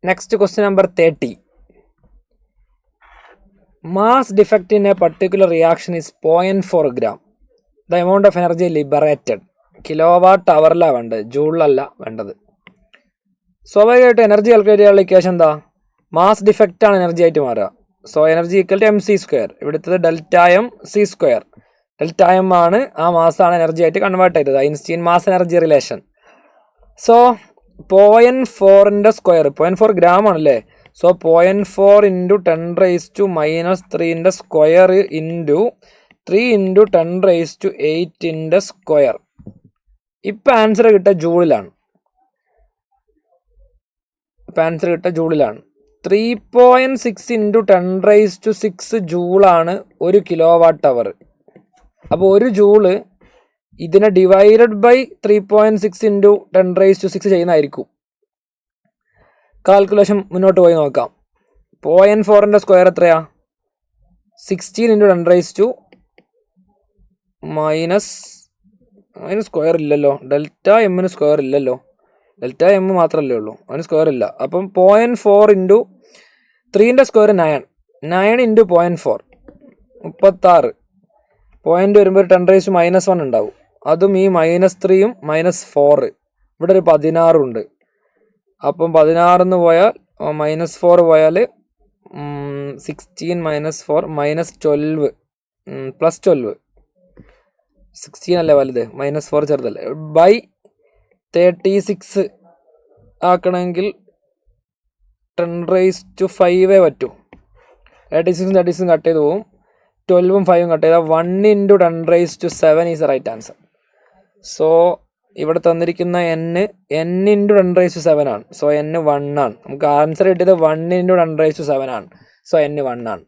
Next question number 30. Mass defect in a particular reaction is 0.4 gram. The amount of energy liberated. Kilowatt അവറിലാണ് വേണ്ടത്, ജൂളിലല്ല വേണ്ടത്. സ്വാഭാവികമായിട്ട് energy calculate ചെയ്യാനുള്ള equation എന്താ? മാസ് ഡിഫക്റ്റാണ് എനർജി ആയിട്ട് മാറുക. So energy equal to MC². ഇവിടുത്തത് ΔmC². Δm ആണ് ആ മാസാണ് എനർജി ആയിട്ട് കൺവേർട്ട് ചെയ്തത്, Einstein mass energy relation. So 0.4ൻ്റെ സ്ക്വയർ 0.4 ഗ്രാം ആണല്ലേ. So 0.4 × 10⁻³ square into 3 × 10⁸ square. ഇപ്പം ആൻസർ കിട്ടുക ജൂളിലാണ്. 3.6 × 10⁻6 ജൂളാണ് 1 kWh. അപ്പോൾ 1 ജൂള് ഇതിനെ ഡിവൈഡഡ് ബൈ 3.6 × 10⁻6 ചെയ്യുന്നതായിരിക്കും. കാൽക്കുലേഷൻ മുന്നോട്ട് പോയി നോക്കാം. 0.4ൻ്റെ സ്ക്വയർ എത്രയാ? 16 × 10⁻⁻ അതിന് സ്ക്വയർ ഇല്ലല്ലോ, Δmന് സ്ക്വയർ ഇല്ലല്ലോ, Δm മാത്രമല്ലേ ഉള്ളൂ, അതിന് സ്ക്വയർ ഇല്ല. അപ്പം 0.4 × 3ൻ്റെ സ്ക്വയർ 9 × 0.4 36. പോയിന്റ് വരുമ്പോൾ 10⁻⁻1 ഉണ്ടാവും. അതും ഈ -3ഉം -4 ഇവിടെ ഒരു 16 ഉണ്ട്. അപ്പം 16 പോയാൽ -4 പോയാൽ 16 -4 -12 +12. 16 അല്ലേ വലുത്, -4 ചെറുതല്ലേ. ബൈ 36 ആക്കണമെങ്കിൽ 10⁵ പറ്റൂ. 36 കട്ട് ചെയ്ത് പോവും, 12ഉം 5ഉം കട്ട് ചെയ്താൽ 1 × 10⁻7 is the right answer. So ഇവിടെ തന്നിരിക്കുന്ന n × 10⁻7 ആണ്. സോ n 1 ആണ്. നമുക്ക് ആൻസർ കിട്ടിയത് 1 × 10⁻7 ആണ്. സോ n 1 ആണ്.